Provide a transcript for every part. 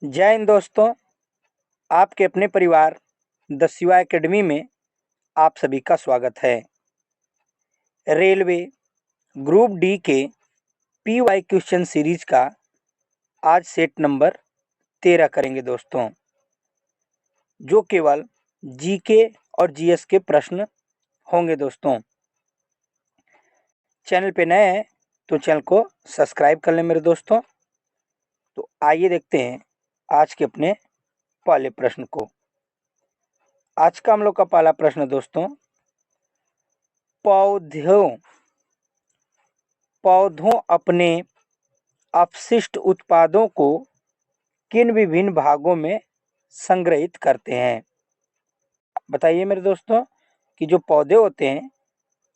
जय हिंद दोस्तों। आपके अपने परिवार द शिवा एकेडमी में आप सभी का स्वागत है। रेलवे ग्रुप डी के पीवाई क्वेश्चन सीरीज का आज सेट नंबर 13 करेंगे दोस्तों, जो केवल जीके और जीएस के प्रश्न होंगे दोस्तों। चैनल पे नए हैं तो चैनल को सब्सक्राइब कर लें मेरे दोस्तों। तो आइए देखते हैं आज के अपने पहले प्रश्न को। आज का हम लोग का पहला प्रश्न दोस्तों, पौधों अपने अपशिष्ट उत्पादों को किन विभिन्न भागों में संग्रहित करते हैं। बताइए मेरे दोस्तों कि जो पौधे होते हैं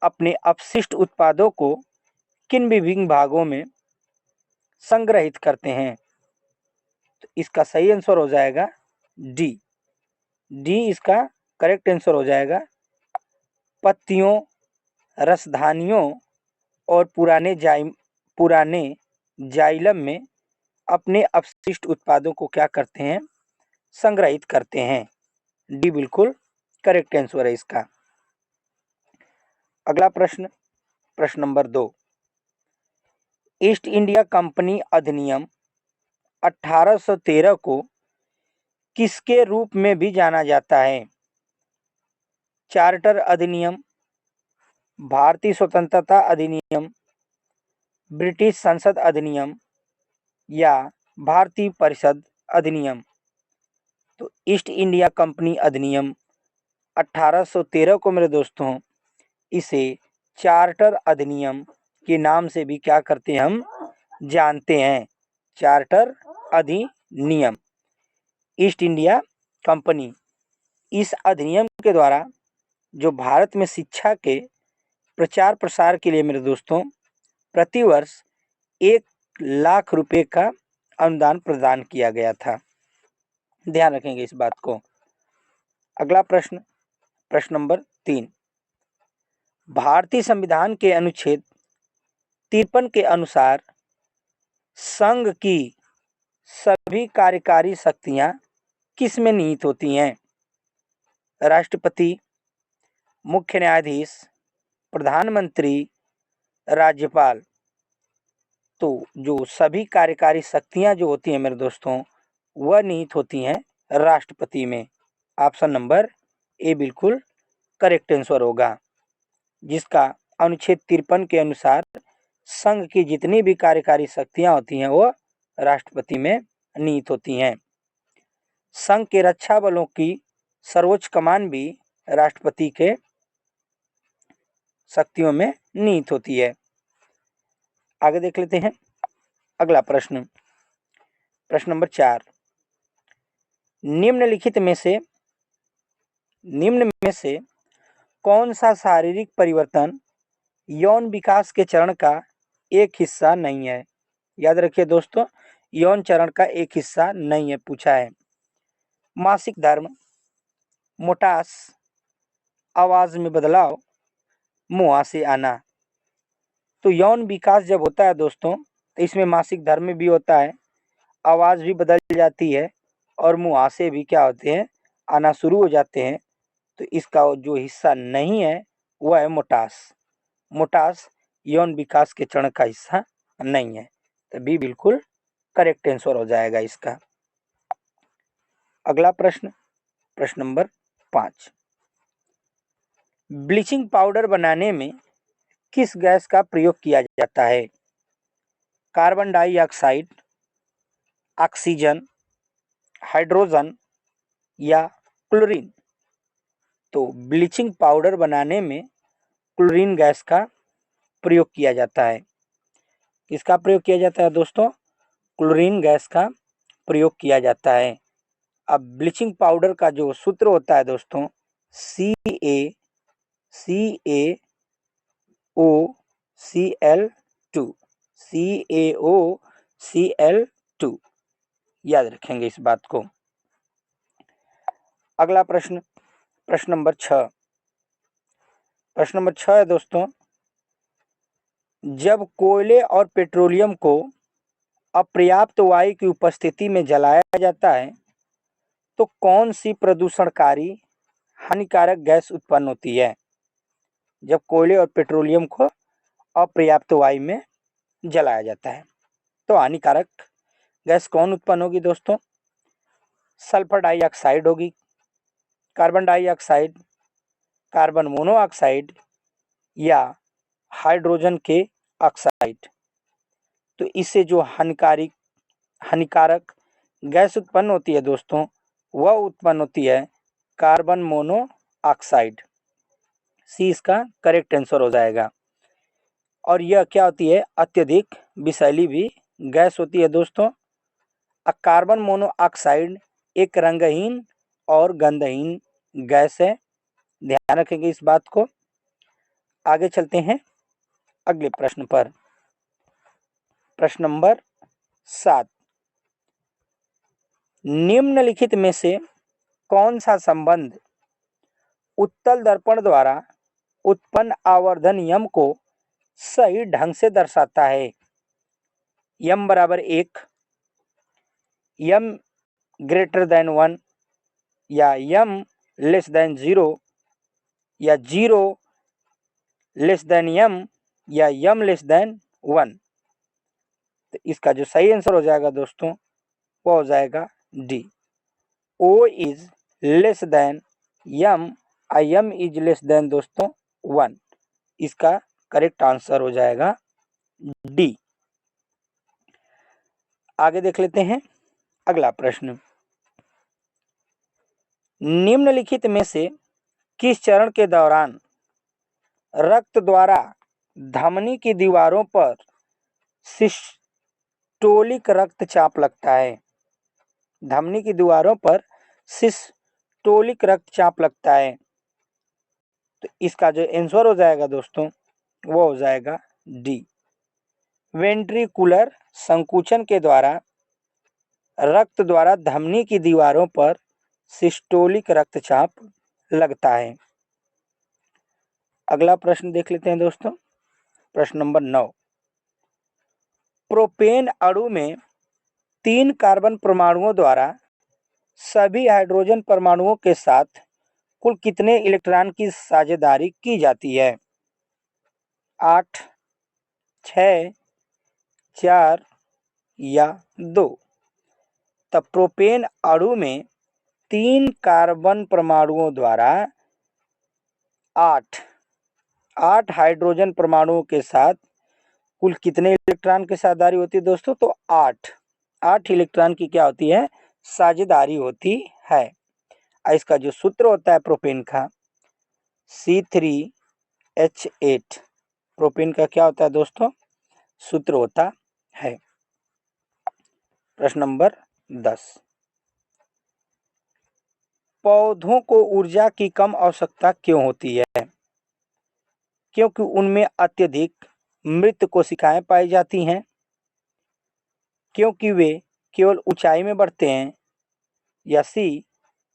अपने अपशिष्ट उत्पादों को किन विभिन्न भागों में संग्रहित करते हैं। तो इसका सही आंसर हो जाएगा डी। इसका करेक्ट आंसर हो जाएगा। पत्तियों, रसधानियों और पुराने जाइलम में अपने अपशिष्ट उत्पादों को क्या करते हैं, संग्रहित करते हैं। डी बिल्कुल करेक्ट आंसर है इसका। अगला प्रश्न, प्रश्न नंबर 2। ईस्ट इंडिया कंपनी अधिनियम 1813 को किसके रूप में भी जाना जाता है। चार्टर अधिनियम, भारतीय स्वतंत्रता अधिनियम, ब्रिटिश संसद अधिनियम या भारतीय परिषद अधिनियम। तो ईस्ट इंडिया कंपनी अधिनियम 1813 को मेरे दोस्तों इसे चार्टर अधिनियम के नाम से भी क्या करते हैं, हम जानते हैं। चार्टर अधिनियम, ईस्ट इंडिया कंपनी। इस अधिनियम के द्वारा जो भारत में शिक्षा के प्रचार प्रसार के लिए मेरे दोस्तों प्रतिवर्ष 1,00,000 रुपए का अनुदान प्रदान किया गया था। ध्यान रखेंगे इस बात को। अगला प्रश्न, प्रश्न नंबर 3। भारतीय संविधान के अनुच्छेद 53 के अनुसार संघ की सभी कार्यकारी शक्तियां किस में निहित होती हैं। राष्ट्रपति, मुख्य न्यायाधीश, प्रधानमंत्री, राज्यपाल। तो जो सभी कार्यकारी शक्तियां जो होती हैं मेरे दोस्तों वह निहित होती हैं राष्ट्रपति में। ऑप्शन नंबर ए बिल्कुल करेक्ट आंसर होगा, जिसका अनुच्छेद 53 के अनुसार संघ की जितनी भी कार्यकारी शक्तियां होती हैं वो राष्ट्रपति में निहित होती हैं। संघ के रक्षा बलों की सर्वोच्च कमान भी राष्ट्रपति के शक्तियों में निहित होती है। आगे देख लेते हैं अगला प्रश्न, प्रश्न नंबर 4। निम्न में से कौन सा शारीरिक परिवर्तन यौन विकास के चरण का एक हिस्सा नहीं है। याद रखिए दोस्तों, यौन चरण का एक हिस्सा नहीं है पूछा है। मासिक धर्म, मोटास, आवाज में बदलाव, मुहासे आना। तो यौन विकास जब होता है दोस्तों तो इसमें मासिक धर्म भी होता है, आवाज भी बदल जाती है और मुहासे भी क्या होते हैं, आना शुरू हो जाते हैं। तो इसका जो हिस्सा नहीं है वह है मोटास यौन विकास के चरण का हिस्सा नहीं है। तो बी बिल्कुल करेक्ट आंसर हो जाएगा इसका। अगला प्रश्न, प्रश्न नंबर 5। ब्लीचिंग पाउडर बनाने में किस गैस का प्रयोग किया जाता है। कार्बन डाइऑक्साइड, ऑक्सीजन, हाइड्रोजन या क्लोरीन। तो ब्लीचिंग पाउडर बनाने में क्लोरीन गैस का प्रयोग किया जाता है। किसका प्रयोग किया जाता है दोस्तों, क्लोरीन गैस का प्रयोग किया जाता है। अब ब्लीचिंग पाउडर का जो सूत्र होता है दोस्तों CaCO2 याद रखेंगे इस बात को। अगला प्रश्न, प्रश्न नंबर 6। प्रश्न नंबर 6 है दोस्तों, जब कोयले और पेट्रोलियम को अपर्याप्त वायु की उपस्थिति में जलाया जाता है तो कौन सी प्रदूषणकारी हानिकारक गैस उत्पन्न होती है? जब कोयले और पेट्रोलियम को अपर्याप्त वायु में जलाया जाता है तो हानिकारक गैस कौन उत्पन्न होगी दोस्तों? सल्फर डाइऑक्साइड होगी, कार्बन डाइऑक्साइड, कार्बन मोनोऑक्साइड या हाइड्रोजन के ऑक्साइड। तो इससे जो हानिकारक गैस उत्पन्न होती है दोस्तों, वह उत्पन्न होती है कार्बन मोनोऑक्साइड। सी इसका करेक्ट आंसर हो जाएगा। और यह क्या होती है? अत्यधिक विषैली भी गैस होती है दोस्तों। कार्बन मोनोऑक्साइड एक रंगहीन और गंधहीन गैस है, ध्यान रखेंगे इस बात को। आगे चलते हैं अगले प्रश्न पर। प्रश्न नंबर 7, निम्नलिखित में से कौन सा संबंध उत्तल दर्पण द्वारा उत्पन्न आवर्धन यम को सही ढंग से दर्शाता है? यम बराबर 1, यम ग्रेटर देन 1 या यम लेस देन 0 या 0 लेस देन यम या यम लेस देन 1। तो इसका जो सही आंसर हो जाएगा दोस्तों वो हो जाएगा D, O is less than M, M is less than दोस्तों 1। इसका करेक्ट आंसर हो जाएगा डी। आगे देख लेते हैं अगला प्रश्न। निम्नलिखित में से किस चरण के दौरान रक्त द्वारा धमनी की दीवारों पर सिस्टोलिक रक्तचाप लगता है? धमनी की दीवारों पर सिस्टोलिक रक्तचाप लगता है। तो इसका जो आंसर हो जाएगा दोस्तों वो हो जाएगा डी, वेंट्रिकुलर संकुचन के द्वारा रक्त द्वारा धमनी की दीवारों पर सिस्टोलिक रक्तचाप लगता है। अगला प्रश्न देख लेते हैं दोस्तों। प्रश्न नंबर 9, प्रोपेन अणु में 3 कार्बन परमाणुओं द्वारा सभी हाइड्रोजन परमाणुओं के साथ कुल कितने इलेक्ट्रॉन की साझेदारी की जाती है? 8, 6, 4 या 2। तब प्रोपेन अणु में 3 कार्बन परमाणुओं द्वारा 8 हाइड्रोजन परमाणुओं के साथ कुल कितने इलेक्ट्रॉन की साझेदारी होती है दोस्तों? तो 8 इलेक्ट्रॉन की क्या होती है? साझेदारी होती है। इसका जो सूत्र होता है प्रोपेन का C3H8, प्रोपेन का क्या होता है दोस्तों? सूत्र होता है। प्रश्न नंबर 10, पौधों को ऊर्जा की कम आवश्यकता क्यों होती है? क्योंकि उनमें अत्यधिक मृत कोशिकाएं पाई जाती हैं, क्योंकि वे केवल ऊंचाई में बढ़ते हैं, या सी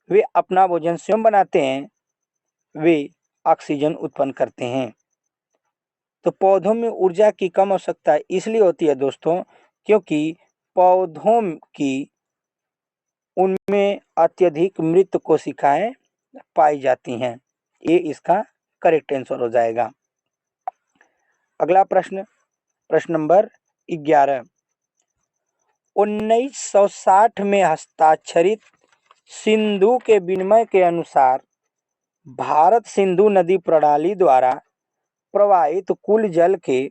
वे अपना भोजन स्वयं बनाते हैं, वे ऑक्सीजन उत्पन्न करते हैं। तो पौधों में ऊर्जा की कम आवश्यकता इसलिए होती है दोस्तों क्योंकि पौधों की उनमें अत्यधिक मृत कोशिकाएं पाई जाती हैं। ये इसका करेक्ट आंसर हो जाएगा। अगला प्रश्न, प्रश्न नंबर 11, 1960 में हस्ताक्षरित सिंधु के विनिमय के अनुसार भारत सिंधु नदी प्रणाली द्वारा प्रवाहित कुल जल के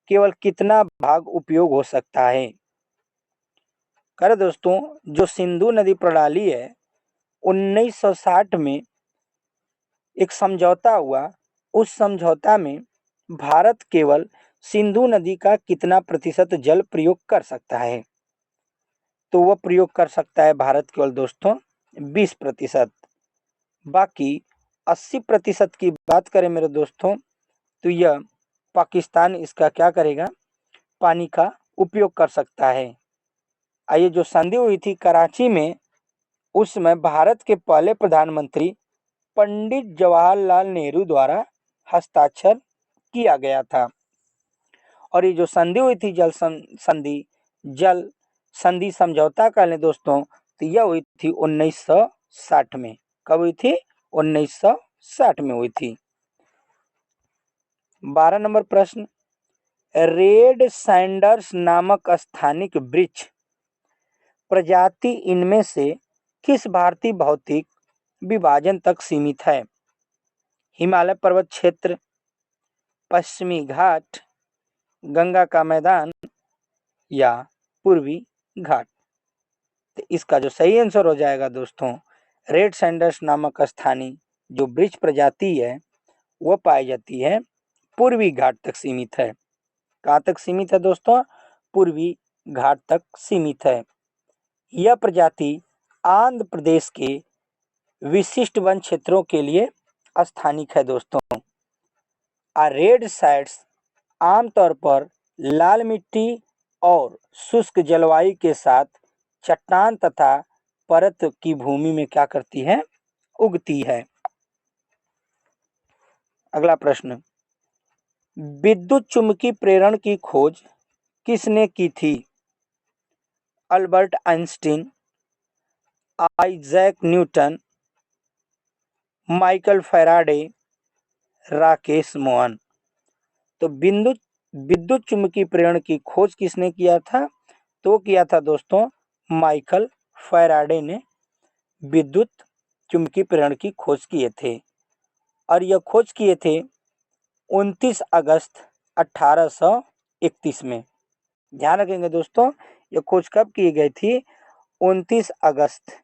केवल कितना भाग उपयोग हो सकता है? कर दोस्तों, जो सिंधु नदी प्रणाली है 1960 में एक समझौता हुआ, उस समझौता में भारत केवल सिंधु नदी का कितना प्रतिशत जल प्रयोग कर सकता है? तो वह प्रयोग कर सकता है भारत केवल दोस्तों 20%। बाकी 80% की बात करें मेरे दोस्तों तो यह पाकिस्तान इसका क्या करेगा? पानी का उपयोग कर सकता है। ये जो संधि हुई थी कराची में, उस समय भारत के पहले प्रधानमंत्री पंडित जवाहरलाल नेहरू द्वारा हस्ताक्षर किया गया था। और ये जो संधि हुई थी जल संधि, जल संधि समझौता कर लें दोस्तों, तो यह हुई थी 1960 में। कब हुई थी? 1960 में हुई थी। 12 नंबर प्रश्न, रेड सैंडर्स नामक स्थानिक वृक्ष प्रजाति इनमें से किस भारतीय भौतिक विभाजन तक सीमित है? हिमालय पर्वत क्षेत्र, पश्चिमी घाट, गंगा का मैदान या पूर्वी घाट? तो इसका जो सही आंसर हो जाएगा दोस्तों, रेड सैंडर्स नामक स्थानीय जो वृक्ष प्रजाति है वो पाई जाती है पूर्वी घाट तक सीमित है। कहाँ तक सीमित है दोस्तों? पूर्वी घाट तक सीमित है। यह प्रजाति आंध्र प्रदेश के विशिष्ट वन क्षेत्रों के लिए स्थानिक है दोस्तों। रेड साइट्स आमतौर पर लाल मिट्टी और शुष्क जलवायु के साथ चट्टान तथा परत की भूमि में क्या करती है? उगती है। अगला प्रश्न, विद्युत चुम्बकीय प्रेरण की खोज किसने की थी? Albert Einstein, Isaac Newton, Michael Faraday, Rakesh Mohan? तो विद्युत चुम्बकीय प्रेरण की खोज किसने किया था? तो किया था दोस्तों माइकल फैराडे ने विद्युत चुम्बकीय प्रेरण की खोज किए थे। और यह खोज किए थे 29 अगस्त 1831 में। ध्यान रखेंगे दोस्तों, यह खोज कब की गई थी? 29 अगस्त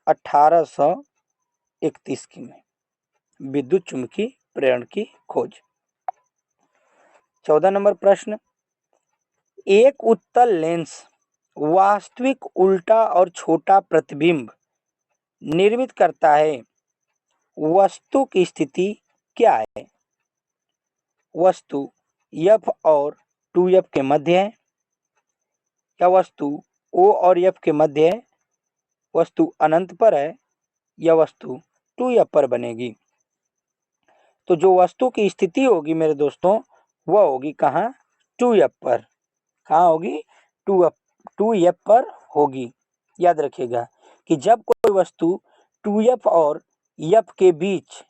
1831 की में विद्युत चुम्बकीय प्रेरण की खोज। 14 नंबर प्रश्न, एक उत्तल लेंस वास्तविक उल्टा और छोटा प्रतिबिंब निर्मित करता है, वस्तु की स्थिति क्या है? वस्तु F और 2F के मध्य है, या वस्तु O और F के मध्य है, वस्तु अनंत पर है, या वस्तु 2F पर बनेगी? तो जो वस्तु की स्थिति होगी मेरे दोस्तों वह होगी कहाँ? 2F पर। कहाँ होगी? 2F पर होगी। याद रखिएगा कि जब कोई वस्तु 2F और F के बीच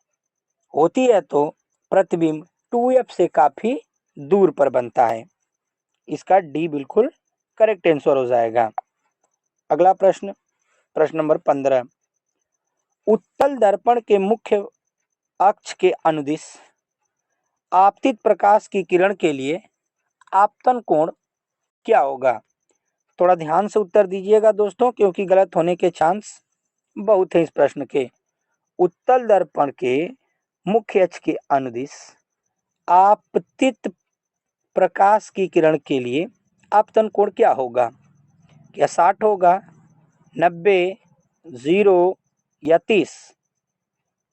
होती है तो प्रतिबिंब 2F से काफी दूर पर बनता है। इसका डी बिल्कुल करेक्ट आंसर हो जाएगा। अगला प्रश्न, प्रश्न नंबर 15, उत्तल दर्पण के मुख्य अक्ष के अनुदिश आपतित प्रकाश की किरण के लिए आपतन कोण क्या होगा? थोड़ा ध्यान से उत्तर दीजिएगा दोस्तों, क्योंकि गलत होने के चांस बहुत है इस प्रश्न के। उत्तल दर्पण के मुख्य अक्ष के अनुदिश आपतित प्रकाश की किरण के लिए आपतन कोण क्या होगा? क्या 60 होगा, 90, 0 या 30?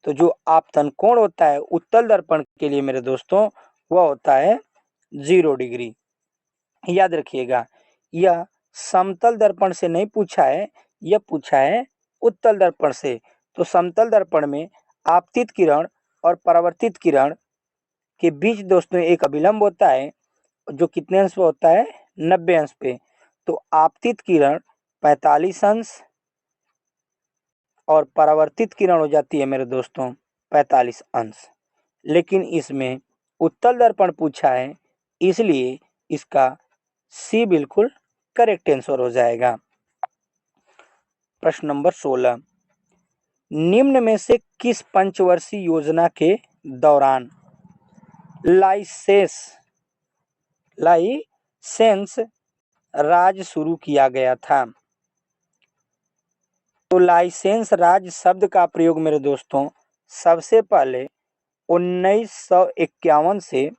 तो जो आपतन कोण होता है उत्तल दर्पण के लिए मेरे दोस्तों वह होता है 0 डिग्री। याद रखिएगा, यह समतल दर्पण से नहीं पूछा है, यह पूछा है उत्तल दर्पण से। तो समतल दर्पण में आपतित किरण और परावर्तित किरण के बीच दोस्तों एक अभिलंब होता है जो कितने अंश पे होता है? 90 अंश पे। तो आपतित किरण 45 अंश और परावर्तित किरण हो जाती है मेरे दोस्तों 45 अंश। लेकिन इसमें उत्तल दर्पण पूछा है, इसलिए इसका सी बिल्कुल करेक्ट आंसर हो जाएगा। प्रश्न नंबर 16, निम्न में से किस पंचवर्षीय योजना के दौरान लाइसेंस राज शुरू किया गया था? तो लाइसेंस राज शब्द का प्रयोग मेरे दोस्तों सबसे पहले 1951 से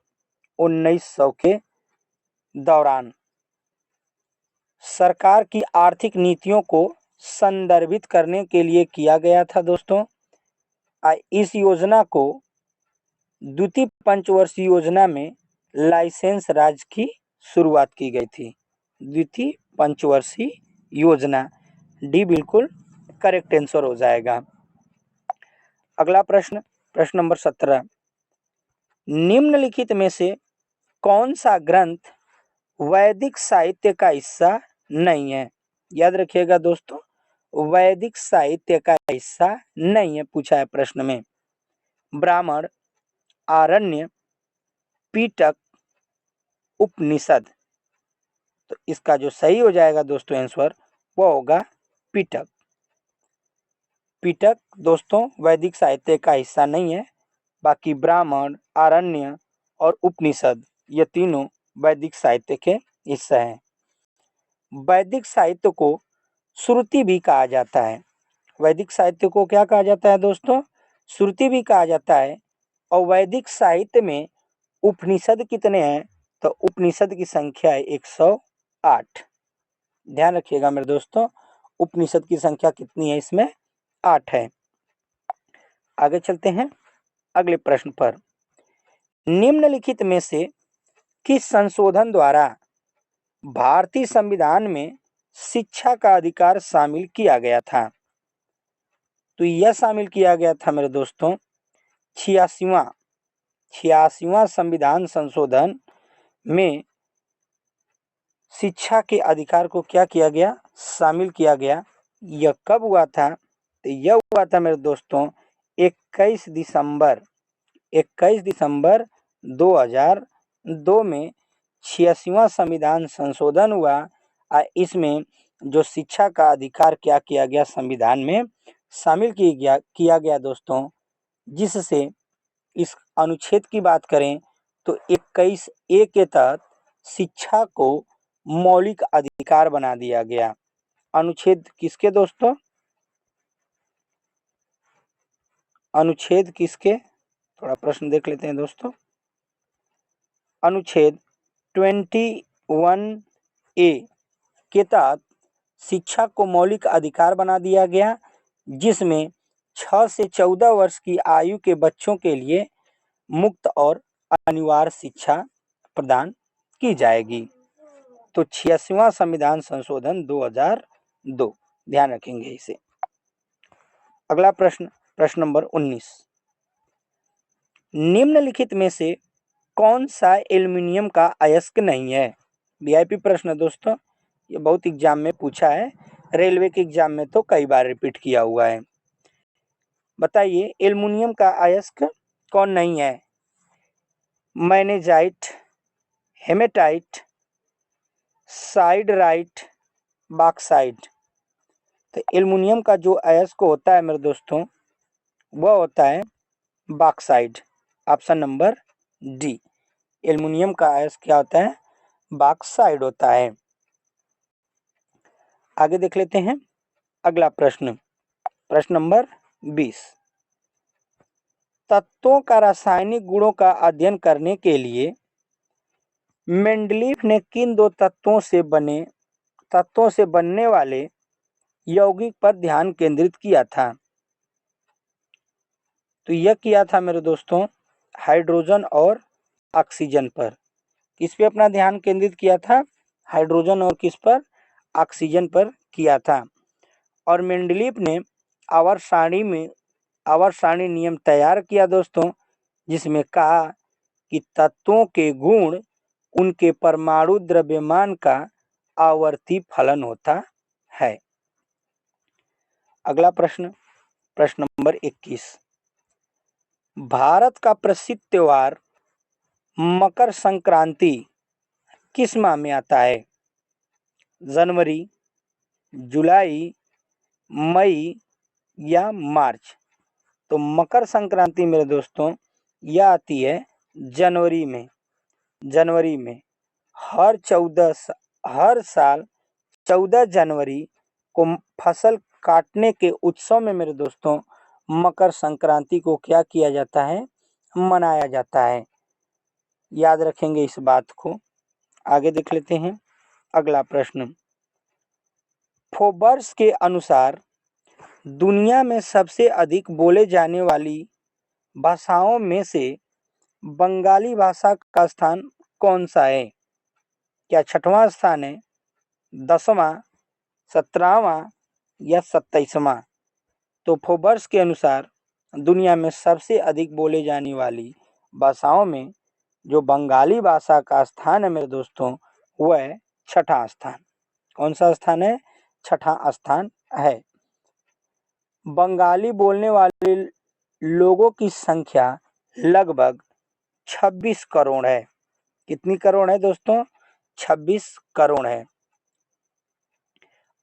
1900 के दौरान सरकार की आर्थिक नीतियों को संदर्भित करने के लिए किया गया था दोस्तों। इस योजना को द्वितीय पंचवर्षीय योजना में लाइसेंस राज की शुरुआत की गई थी। द्वितीय पंचवर्षीय योजना, डी बिल्कुल करेक्ट आंसर हो जाएगा। अगला प्रश्न, प्रश्न नंबर 17, निम्नलिखित में से कौन सा ग्रंथ वैदिक साहित्य का हिस्सा नहीं है। याद रखिएगा दोस्तों, वैदिक साहित्य का हिस्सा नहीं है, पूछा है प्रश्न में। ब्राह्मण, आरण्य, पिटक, उपनिषद। तो इसका जो सही हो जाएगा दोस्तों आंसर वो होगा पिटक। पिटक दोस्तों वैदिक साहित्य का हिस्सा नहीं है, बाकी ब्राह्मण, आरण्य और उपनिषद ये तीनों वैदिक साहित्य के हिस्सा हैं। वैदिक साहित्य को श्रुति भी कहा जाता है। वैदिक साहित्य को क्या कहा जाता है दोस्तों? श्रुति भी कहा जाता है। और वैदिक साहित्य में उपनिषद कितने हैं? तो उपनिषद की संख्या है 108। ध्यान रखिएगा मेरे दोस्तों, उपनिषद की संख्या कितनी है? इसमें 8 है। आगे चलते हैं अगले प्रश्न पर। निम्नलिखित में से किस संशोधन द्वारा भारतीय संविधान में शिक्षा का अधिकार शामिल किया गया था? तो यह शामिल किया गया था मेरे दोस्तों 86वां संविधान संशोधन में शिक्षा के अधिकार को क्या किया गया? शामिल किया गया। यह कब हुआ था? तो यह हुआ था मेरे दोस्तों 21 दिसंबर 2002 में 86वां संविधान संशोधन हुआ। इसमें जो शिक्षा का अधिकार क्या किया गया? संविधान में शामिल किया गया दोस्तों, जिससे इस अनुच्छेद की बात करें तो 21A के तहत शिक्षा को मौलिक अधिकार बना दिया गया। अनुच्छेद किसके दोस्तों? अनुच्छेद किसके? थोड़ा प्रश्न देख लेते हैं दोस्तों। अनुच्छेद 21A के तहत शिक्षा को मौलिक अधिकार बना दिया गया, जिसमें 6 से 14 वर्ष की आयु के बच्चों के लिए मुफ्त और अनिवार्य शिक्षा प्रदान की जाएगी। तो 86वां संविधान संशोधन 2002, ध्यान रखेंगे इसे। अगला प्रश्न, प्रश्न नंबर 19। निम्नलिखित में से कौन सा एल्युमिनियम का अयस्क नहीं है? वीआईपी प्रश्न है दोस्तों, ये बहुत एग्जाम में पूछा है, रेलवे के एग्जाम में तो कई बार रिपीट किया हुआ है। बताइए एल्युमिनियम का अयस्क कौन नहीं है? Magnetite, hematite, siderite, bauxite. तो एल्युमिनियम का जो अयस्क होता है मेरे दोस्तों वह होता है bauxite. Option number D, aluminium का अयस्क क्या होता है? बॉक्साइट होता है। आगे देख लेते हैं अगला प्रश्न, प्रश्न नंबर 20। तत्वों का रासायनिक गुणों का अध्ययन करने के लिए मेंडलीफ ने किन दो तत्वों से बनने वाले यौगिक पर ध्यान केंद्रित किया था? तो यह किया था मेरे दोस्तों हाइड्रोजन और ऑक्सीजन पर। किस पे अपना ध्यान केंद्रित किया था? हाइड्रोजन और किस पर? ऑक्सीजन पर किया था। और मेंडलीफ ने आवर्त सारणी नियम तैयार किया दोस्तों, जिसमें कहा कि तत्वों के गुण उनके परमाणु द्रव्यमान का आवर्ती फलन होता है। अगला प्रश्न, प्रश्न नंबर 21। भारत का प्रसिद्ध त्योहार मकर संक्रांति किस माह में आता है? जनवरी, जुलाई, मई या मार्च? तो मकर संक्रांति मेरे दोस्तों यह आती है जनवरी में। जनवरी में हर साल 14 जनवरी को फसल काटने के उत्सव में मेरे दोस्तों मकर संक्रांति को क्या किया जाता है? मनाया जाता है। याद रखेंगे इस बात को। आगे देख लेते हैं अगला प्रश्न। फोर्ब्स के अनुसार दुनिया में सबसे अधिक बोले जाने वाली भाषाओं में से बंगाली भाषा का स्थान कौन सा है? क्या 6वां स्थान है, 10वां, 17वां या 27वां? तो फोर्ब्स के अनुसार दुनिया में सबसे अधिक बोले जाने वाली भाषाओं में जो बंगाली भाषा का स्थान है मेरे दोस्तों वह छठा स्थान। कौन सा स्थान है? छठा स्थान है। बंगाली बोलने वाले लोगों की संख्या लगभग 26 करोड़ है। कितनी करोड़ है दोस्तों? 26 करोड़ है।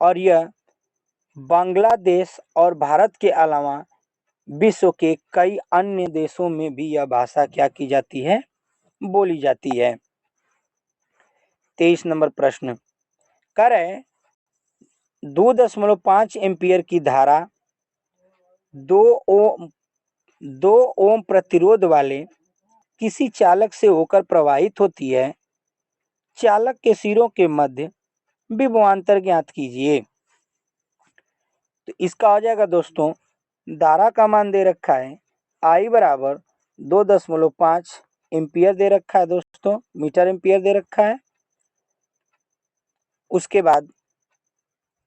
और यह बांग्लादेश और भारत के अलावा विश्व के कई अन्य देशों में भी यह भाषा क्या की जाती है? बोली जाती है। 23 नंबर प्रश्न, करें 2.5 एम्पीयर की धारा 2 ओम प्रतिरोध वाले किसी चालक से होकर प्रवाहित होती है। चालक के सिरों के मध्य विभवांतर ज्ञात कीजिए। तो इसका हो जाएगा दोस्तों, धारा का मान दे रखा है I बराबर 2.5 एम्पियर दे रखा है दोस्तों, मीटर एम्पियर दे रखा है। उसके बाद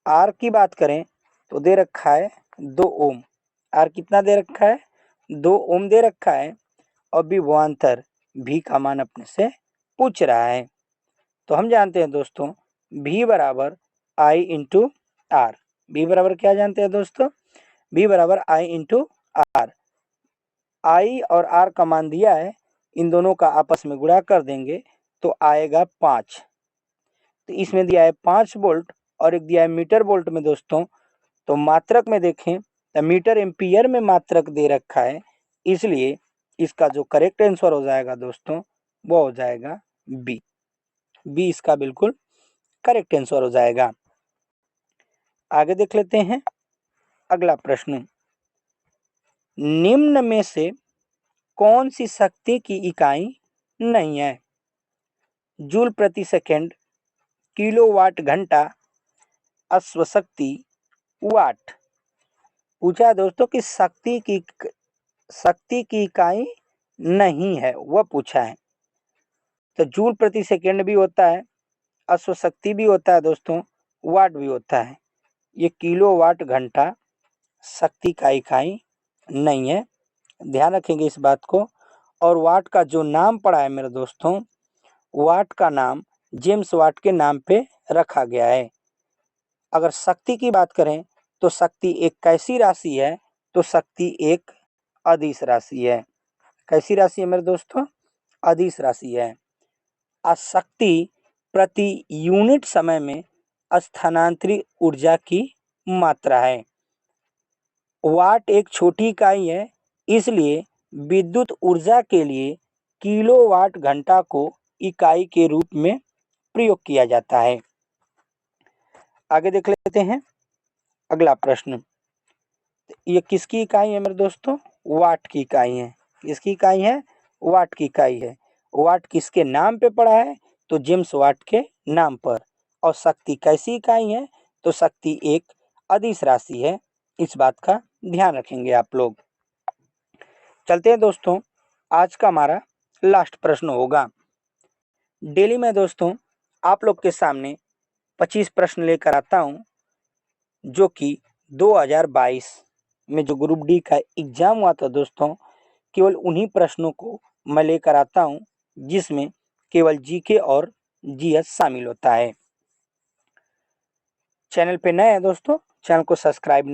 R की बात करें तो दे रखा है 2 ओम। R कितना दे रखा है? 2 ओम दे रखा है। और विभवांतर V का मान अपने से पूछ रहा है। तो हम जानते हैं दोस्तों V बराबर I इंटू आर। V बराबर क्या जानते हैं दोस्तों? V बराबर I इंटू आर। I और R का मान दिया है, इन दोनों का आपस में गुणा कर देंगे तो आएगा 5। तो इसमें दिया है 5 वोल्ट और एक दिया है मीटर वोल्ट में दोस्तों। तो मात्रक में देखें तो मीटर एम्पियर में मात्रक दे रखा है, इसलिए इसका जो करेक्ट आंसर हो जाएगा दोस्तों वो हो जाएगा बी। बी इसका बिल्कुल करेक्ट आंसर हो जाएगा। आगे देख लेते हैं अगला प्रश्न, निम्न में से कौन सी शक्ति की इकाई नहीं है? जूल प्रति सेकंड, किलोवाट घंटा, अश्वशक्ति, वाट। पूछा दोस्तों कि शक्ति की इकाई नहीं है, वह पूछा है। तो जूल प्रति सेकंड भी होता है, अश्वशक्ति भी होता है दोस्तों, वाट भी होता है। ये किलोवाट घंटा शक्ति का इकाई नहीं है, ध्यान रखेंगे इस बात को। और वाट का जो नाम पड़ा है मेरे दोस्तों, वाट का नाम जेम्स वाट के नाम पे रखा गया है। अगर शक्ति की बात करें तो शक्ति एक कैसी राशि है? तो शक्ति एक अदिश राशि है। कैसी राशि है मेरे दोस्तों? अदिश राशि है। शक्ति प्रति यूनिट समय में स्थानांतरित ऊर्जा की मात्रा है। वाट एक छोटी इकाई है, इसलिए विद्युत ऊर्जा के लिए किलोवाट घंटा को इकाई के रूप में प्रयोग किया जाता है। आगे देख लेते हैं अगला प्रश्न, ये किसकी इकाई है मेरे दोस्तों? वाट की इकाई है। किसकी इकाई है? वाट की इकाई है। वाट किसके नाम पे पड़ा है? तो जेम्स वाट के नाम पर। और शक्ति कैसी इकाई है? तो शक्ति एक अदिश राशि है, इस बात का ध्यान रखेंगे आप लोग। चलते हैं दोस्तों, आज का हमारा लास्ट प्रश्न होगा। डेली मैं दोस्तों आप लोग के सामने 25 प्रश्न लेकर आता हूं, जो कि 2022 में जो ग्रुप डी का एग्जाम हुआ था दोस्तों, केवल उन्हीं प्रश्नों को मैं लेकर आता हूं जिसमें केवल जीके और जीएस शामिल होता है। चैनल पे नए हैं दोस्तों, चैनल को सब्सक्राइब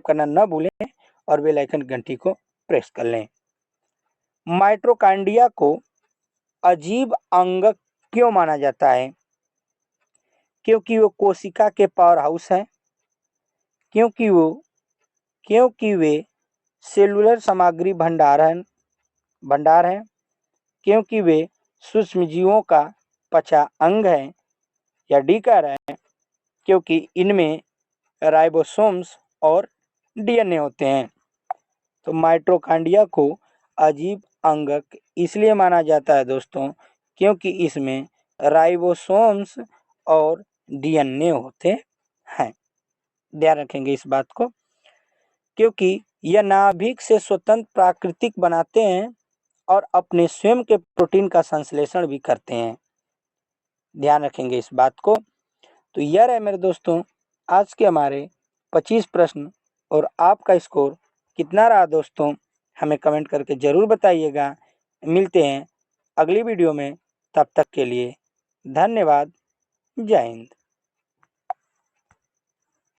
करना न भूलें और बेल आइकन घंटी को प्रेस कर लें। माइटोकॉन्ड्रिया को अजीब अंग क्यों माना जाता है? क्योंकि वो कोशिका के पावर हाउस है, क्योंकि वे सेलुलर सामग्री भंडार है, क्योंकि वे सूक्ष्मजीवों का पचा अंग है, या डी कह रहे हैं क्योंकि इनमें राइबोसोम्स और डीएनए होते हैं। तो माइटोकॉन्ड्रिया को अजीब अंग इसलिए माना जाता है दोस्तों क्योंकि इसमें राइबोसोम्स और डीएनए होते हैं। ध्यान रखेंगे इस बात को, क्योंकि यह नाभिक से स्वतंत्र प्राकृतिक बनाते हैं और अपने स्वयं के प्रोटीन का संश्लेषण भी करते हैं। ध्यान रखेंगे इस बात को। तो यह रहे मेरे दोस्तों आज के हमारे 25 प्रश्न, और आपका स्कोर कितना रहा दोस्तों हमें कमेंट करके ज़रूर बताइएगा। मिलते हैं अगली वीडियो में तब तक के लिए धन्यवाद। जय हिंद।